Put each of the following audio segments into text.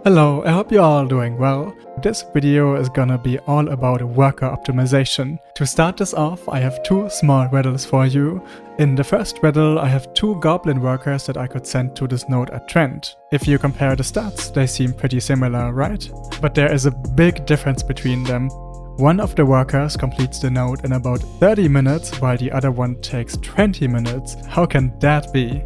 Hello, I hope you're all doing well. This video is gonna be all about worker optimization. To start this off, I have two small riddles for you. In the first riddle, I have two goblin workers that I could send to this node at Trent. If you compare the stats, they seem pretty similar, right? But there is a big difference between them. One of the workers completes the node in about 30 minutes, while the other one takes 20 minutes. How can that be?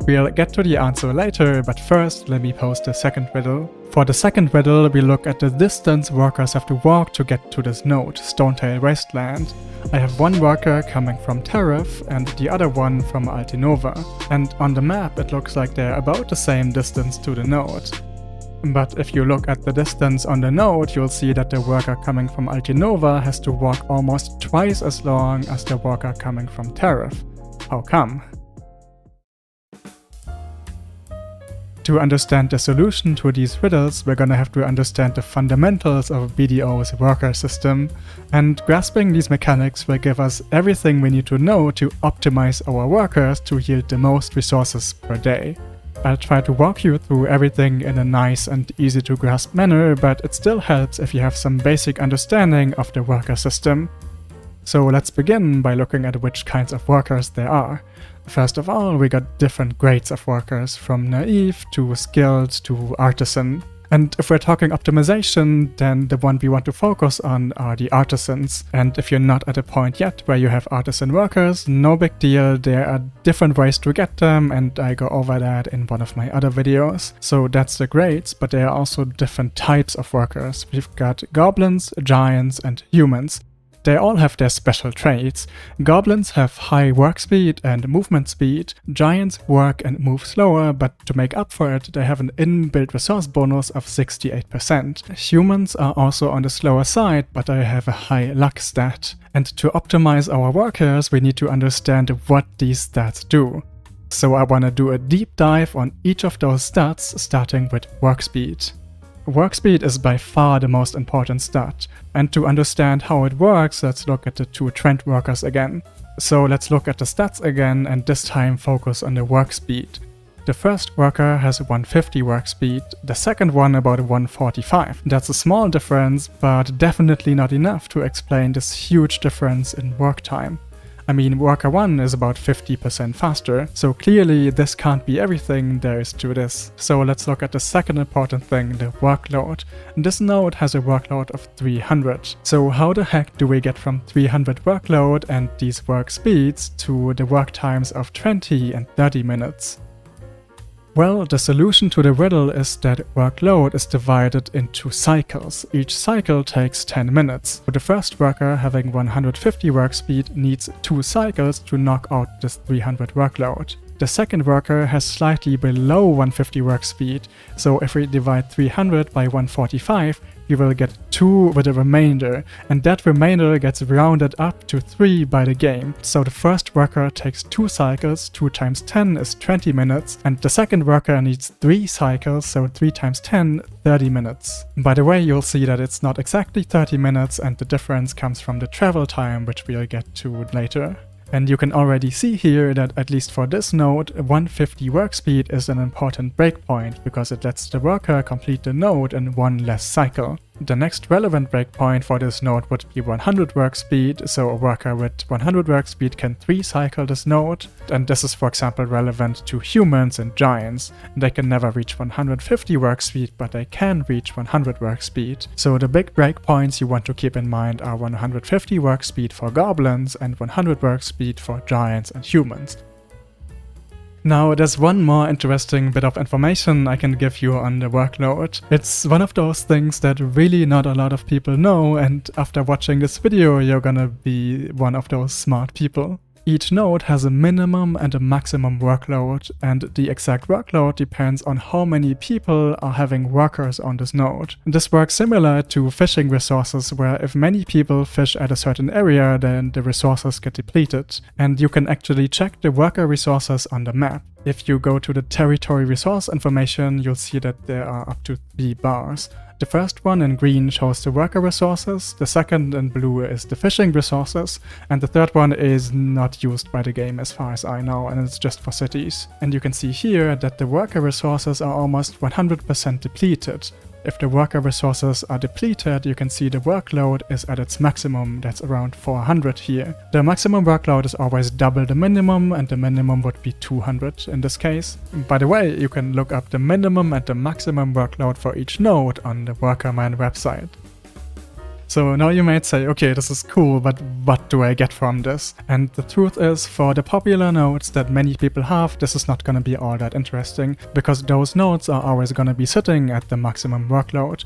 We'll get to the answer later, but first let me pose the second riddle. For the second riddle, we look at the distance workers have to walk to get to this node, Stonetail Wasteland. I have one worker coming from Tariff and the other one from Altinova. And on the map it looks like they're about the same distance to the node. But if you look at the distance on the node, you'll see that the worker coming from Altinova has to walk almost twice as long as the worker coming from Tariff. How come? To understand the solution to these riddles, we're gonna have to understand the fundamentals of BDO's worker system, and grasping these mechanics will give us everything we need to know to optimize our workers to yield the most resources per day. I'll try to walk you through everything in a nice and easy to grasp manner, but it still helps if you have some basic understanding of the worker system. So let's begin by looking at which kinds of workers there are. First of all, we got different grades of workers, from naive to skilled to artisan. And if we're talking optimization, then the one we want to focus on are the artisans. And if you're not at a point yet where you have artisan workers, no big deal, there are different ways to get them, and I go over that in one of my other videos. So that's the grades, but there are also different types of workers. We've got goblins, giants, and humans. They all have their special traits. Goblins have high work speed and movement speed. Giants work and move slower, but to make up for it, they have an inbuilt resource bonus of 68%. Humans are also on the slower side, but they have a high luck stat. And to optimize our workers, we need to understand what these stats do. So I want to do a deep dive on each of those stats, starting with work speed. Work speed is by far the most important stat, and to understand how it works, let's look at the two Trent workers again. So let's look at the stats again, and this time focus on the work speed. The first worker has 150 work speed, the second one about 145. That's a small difference, but definitely not enough to explain this huge difference in work time. I mean, worker 1 is about 50% faster, so clearly this can't be everything there is to this. So let's look at the second important thing, the workload. This node has a workload of 300. So how the heck do we get from 300 workload and these work speeds to the work times of 20 and 30 minutes? Well, the solution to the riddle is that workload is divided into cycles. Each cycle takes 10 minutes. The first worker, having 150 work speed, needs 2 cycles to knock out this 300 workload. The second worker has slightly below 150 work speed, so if we divide 300 by 145, we will get 2 with a remainder, and that remainder gets rounded up to 3 by the game. So the first worker takes 2 cycles, 2 times 10 is 20 minutes, and the second worker needs 3 cycles, so 3 times 10, 30 minutes. By the way, you'll see that it's not exactly 30 minutes, and the difference comes from the travel time, which we'll get to later. And you can already see here that at least for this node, 150 work speed is an important breakpoint because it lets the worker complete the node in one less cycle. The next relevant breakpoint for this node would be 100 work speed, so a worker with 100 work speed can 3 cycle this node, and this is for example relevant to humans and giants. They can never reach 150 work speed, but they can reach 100 work speed. So the big breakpoints you want to keep in mind are 150 work speed for goblins and 100 work speed for giants and humans. Now, there's one more interesting bit of information I can give you on the workload. It's one of those things that really not a lot of people know, and after watching this video you're gonna be one of those smart people. Each node has a minimum and a maximum workload, and the exact workload depends on how many people are having workers on this node. This works similar to fishing resources, where if many people fish at a certain area, then the resources get depleted. And you can actually check the worker resources on the map. If you go to the territory resource information, you'll see that there are up to 3 bars. The first one in green shows the worker resources, the second in blue is the fishing resources, and the third one is not used by the game as far as I know, and it's just for cities. And you can see here that the worker resources are almost 100% depleted. If the worker resources are depleted, you can see the workload is at its maximum, that's around 400 here. The maximum workload is always double the minimum, and the minimum would be 200 in this case. By the way, you can look up the minimum and the maximum workload for each node on the Workerman website. So now you might say, okay, this is cool, but what do I get from this? And the truth is, for the popular nodes that many people have, this is not gonna be all that interesting, because those nodes are always gonna be sitting at the maximum workload.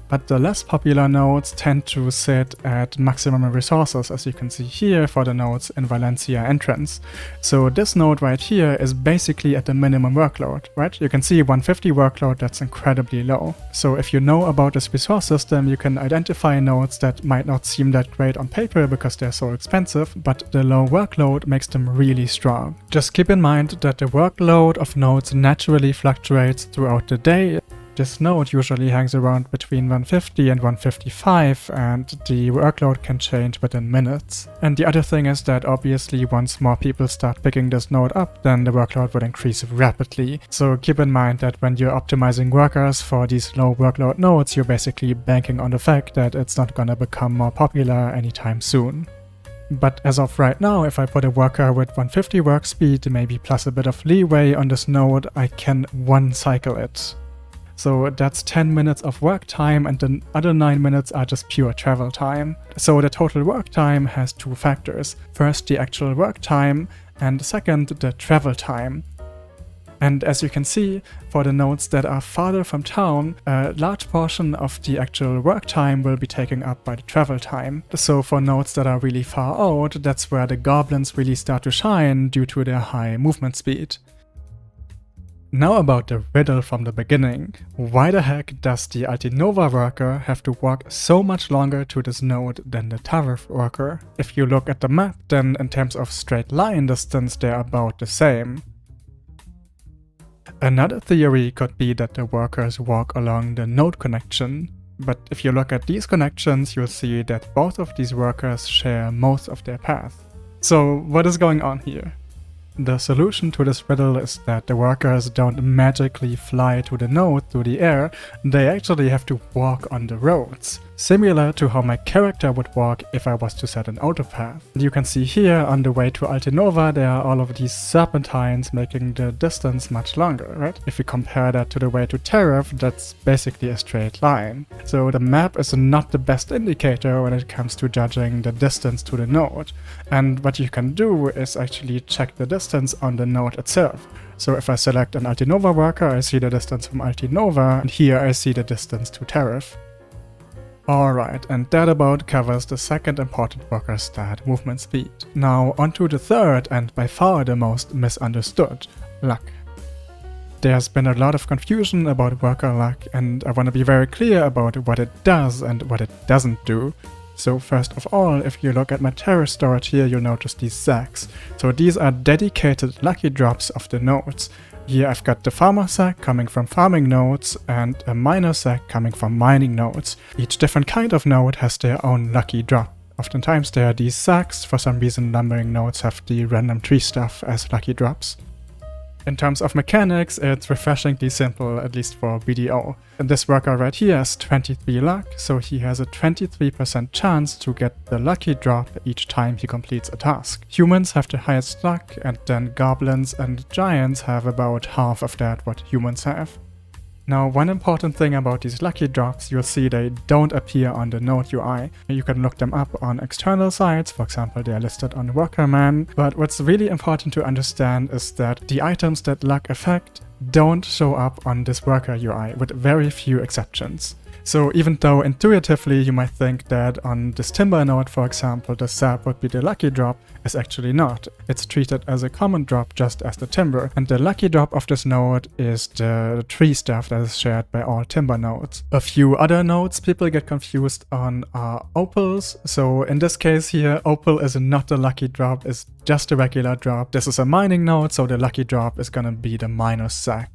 But the less popular nodes tend to sit at maximum resources, as you can see here for the nodes in Valencia entrance. So this node right here is basically at the minimum workload, right? You can see 150 workload, that's incredibly low. So if you know about this resource system, you can identify nodes that might not seem that great on paper because they're so expensive, but the low workload makes them really strong. Just keep in mind that the workload of nodes naturally fluctuates throughout the day. This node usually hangs around between 150 and 155, and the workload can change within minutes. And the other thing is that obviously once more people start picking this node up, then the workload will increase rapidly. So keep in mind that when you're optimizing workers for these low workload nodes, you're basically banking on the fact that it's not gonna become more popular anytime soon. But as of right now, if I put a worker with 150 work speed, maybe plus a bit of leeway on this node, I can one cycle it. So that's 10 minutes of work time, and the other 9 minutes are just pure travel time. So the total work time has two factors. First, the actual work time, and second, the travel time. And as you can see, for the nodes that are farther from town, a large portion of the actual work time will be taken up by the travel time. So for nodes that are really far out, that's where the goblins really start to shine due to their high movement speed. Now about the riddle from the beginning. Why the heck does the Altinova worker have to walk so much longer to this node than the Tariff worker? If you look at the map, then in terms of straight line distance they're about the same. Another theory could be that the workers walk along the node connection. But if you look at these connections, you'll see that both of these workers share most of their path. So what is going on here? The solution to this riddle is that the workers don't magically fly to the node through the air, they actually have to walk on the roads. Similar to how my character would walk if I was to set an autopath. You can see here on the way to Altinova there are all of these serpentines making the distance much longer, right? If you compare that to the way to Tariff, that's basically a straight line. So the map is not the best indicator when it comes to judging the distance to the node. And what you can do is actually check the distance on the node itself. So if I select an Altinova worker, I see the distance from Altinova, and here I see the distance to Tariff. Alright, and that about covers the second important worker stat, movement speed. Now onto the third and by far the most misunderstood, luck. There's been a lot of confusion about worker luck, and I want to be very clear about what it does and what it doesn't do. So first of all, if you look at my terrace storage here, you'll notice these sacks. So these are dedicated lucky drops of the nodes. Here I've got the farmer sack coming from farming nodes and a miner sack coming from mining nodes. Each different kind of node has their own lucky drop. Oftentimes there are these sacks, for some reason lumbering nodes have the random tree stuff as lucky drops. In terms of mechanics, it's refreshingly simple, at least for BDO. And this worker right here has 23 luck, so he has a 23% chance to get the lucky drop each time he completes a task. Humans have the highest luck, and then goblins and giants have about half of that what humans have. Now, one important thing about these lucky drops, you'll see they don't appear on the node UI. You can look them up on external sites, for example they are listed on Workerman, but what's really important to understand is that the items that luck affect don't show up on this worker UI, with very few exceptions. So even though intuitively you might think that on this timber node, for example, the sap would be the lucky drop, it's actually not. It's treated as a common drop just as the timber, and the lucky drop of this node is the tree stuff that is shared by all timber nodes. A few other nodes people get confused on are opals, so in this case here, opal is not the lucky drop, it's just a regular drop. This is a mining node, so the lucky drop is gonna be the miner's sack.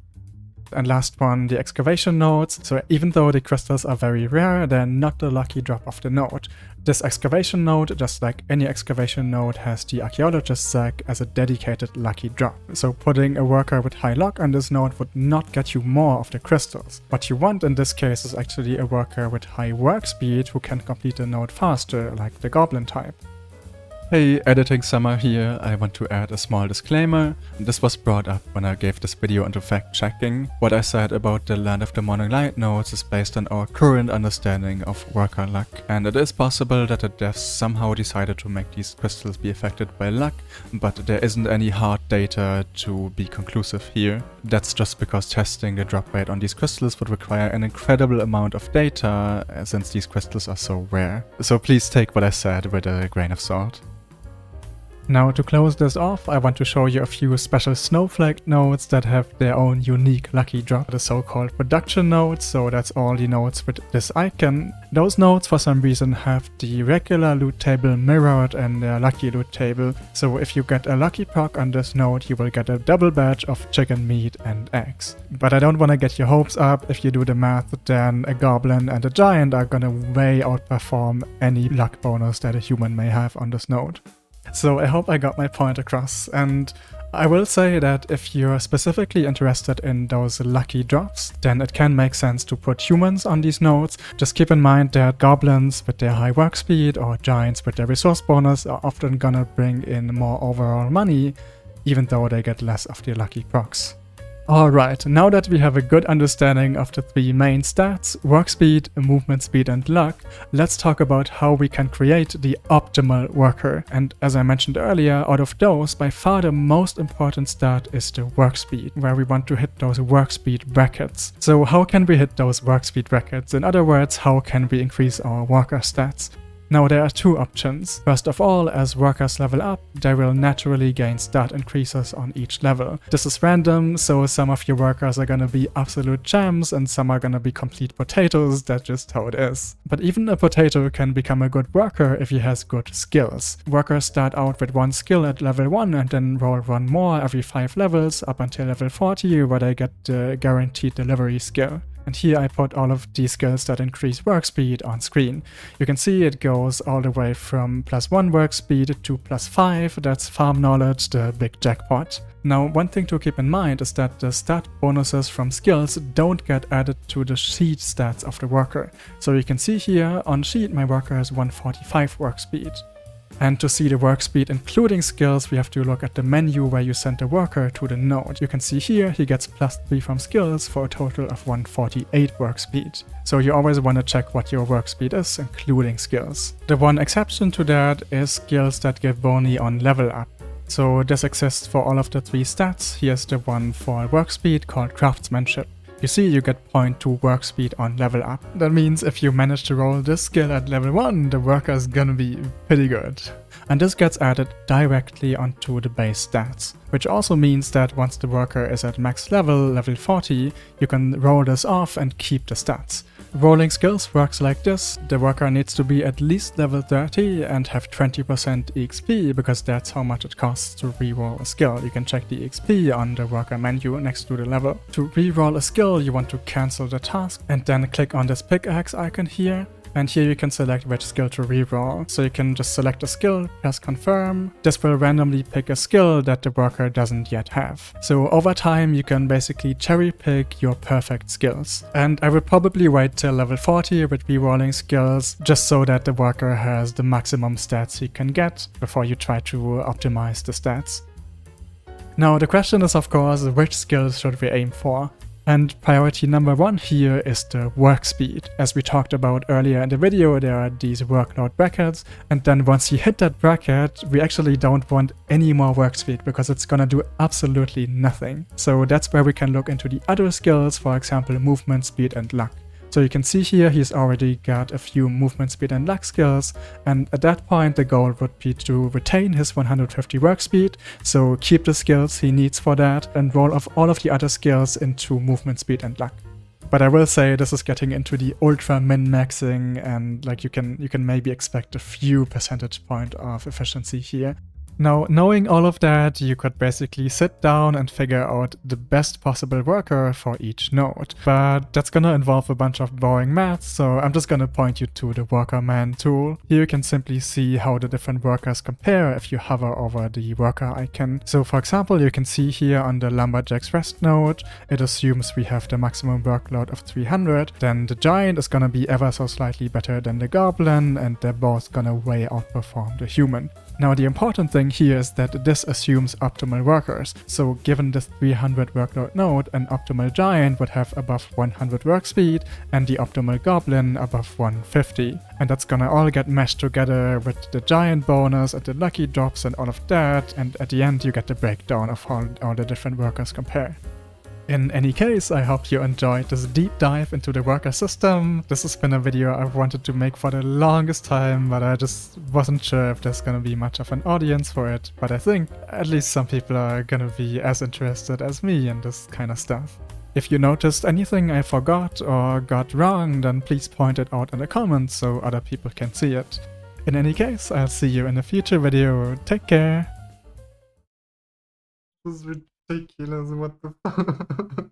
And last one, the excavation nodes. So even though the crystals are very rare, they're not the lucky drop of the node. This excavation node, just like any excavation node, has the archaeologist sack as a dedicated lucky drop. So putting a worker with high luck on this node would not get you more of the crystals. What you want in this case is actually a worker with high work speed who can complete the node faster, like the goblin type. Hey, Editing Summer here. I want to add a small disclaimer. This was brought up when I gave this video into fact checking. What I said about the Land of the Morning Light nodes is based on our current understanding of worker luck, and it is possible that the devs somehow decided to make these crystals be affected by luck, but there isn't any hard data to be conclusive here. That's just because testing the drop rate on these crystals would require an incredible amount of data, since these crystals are so rare. So please take what I said with a grain of salt. Now to close this off, I want to show you a few special snowflake nodes that have their own unique lucky drop, the so-called production nodes, so that's all the nodes with this icon. Those nodes for some reason have the regular loot table mirrored in their lucky loot table, so if you get a lucky proc on this node, you will get a double badge of chicken meat and eggs. But I don't want to get your hopes up. If you do the math, then a goblin and a giant are gonna way outperform any luck bonus that a human may have on this node. So I hope I got my point across, and I will say that if you're specifically interested in those lucky drops, then it can make sense to put humans on these nodes. Just keep in mind that goblins with their high work speed or giants with their resource bonus are often gonna bring in more overall money, even though they get less of the lucky procs. Alright, now that we have a good understanding of the three main stats, work speed, movement speed and luck, let's talk about how we can create the optimal worker. And as I mentioned earlier, out of those, by far the most important stat is the work speed, where we want to hit those work speed brackets. So how can we hit those work speed brackets? In other words, how can we increase our worker stats? Now there are two options. First of all, as workers level up, they will naturally gain stat increases on each level. This is random, so some of your workers are gonna be absolute gems and some are gonna be complete potatoes. That's just how it is. But even a potato can become a good worker if he has good skills. Workers start out with one skill at level 1 and then roll one more every 5 levels up until level 40, where they get the guaranteed delivery skill. And here I put all of these skills that increase work speed on screen. You can see it goes all the way from +1 work speed to +5, that's farm knowledge, the big jackpot. Now one thing to keep in mind is that the stat bonuses from skills don't get added to the sheet stats of the worker. So you can see here on sheet my worker has 145 work speed. And to see the work speed including skills, we have to look at the menu where you send the worker to the node. You can see here he gets +3 from skills for a total of 148 work speed. So you always want to check what your work speed is, including skills. The one exception to that is skills that give boni on level up. So this exists for all of the three stats. Here's the one for work speed called craftsmanship. You see you get 0.2 work speed on level up. That means if you manage to roll this skill at level 1, the worker is gonna be pretty good. And this gets added directly onto the base stats, which also means that once the worker is at max level, level 40, you can roll this off and keep the stats. Rolling skills works like this. The worker needs to be at least level 30 and have 20% EXP, because that's how much it costs to reroll a skill. You can check the EXP on the worker menu next to the level. To reroll a skill, you want to cancel the task and then click on this pickaxe icon here. And here you can select which skill to reroll. So you can just select a skill, press confirm. This will randomly pick a skill that the worker doesn't yet have. So over time you can basically cherry pick your perfect skills. And I would probably wait till level 40 with rerolling skills, just so that the worker has the maximum stats he can get before you try to optimize the stats. Now the question is of course, which skills should we aim for? And priority number 1 here is the work speed. As we talked about earlier in the video, there are these workload brackets, and then once you hit that bracket, we actually don't want any more work speed because it's gonna do absolutely nothing. So that's where we can look into the other skills, for example movement speed and luck. So you can see here he's already got a few movement speed and luck skills, and at that point the goal would be to retain his 150 work speed, so keep the skills he needs for that and roll off all of the other skills into movement speed and luck. But I will say this is getting into the ultra min-maxing, and like you can maybe expect a few percentage point of efficiency here. Now, knowing all of that, you could basically sit down and figure out the best possible worker for each node. But that's gonna involve a bunch of boring maths, so I'm just gonna point you to the worker man tool. Here you can simply see how the different workers compare if you hover over the worker icon. So for example, you can see here on the lumberjack's rest node, it assumes we have the maximum workload of 300. Then the giant is gonna be ever so slightly better than the goblin, and they're both gonna way outperform the human. Now the important thing here is that this assumes optimal workers, so given this 300 workload node, an optimal giant would have above 100 work speed and the optimal goblin above 150. And that's gonna all get meshed together with the giant bonus and the lucky drops and all of that, and at the end you get the breakdown of how all the different workers compare. In any case, I hope you enjoyed this deep dive into the worker system. This has been a video I've wanted to make for the longest time, but I just wasn't sure if there's gonna be much of an audience for it. But I think at least some people are gonna be as interested as me in this kind of stuff. If you noticed anything I forgot or got wrong, then please point it out in the comments so other people can see it. In any case, I'll see you in a future video. Take care! This is ridiculous, what the fuck?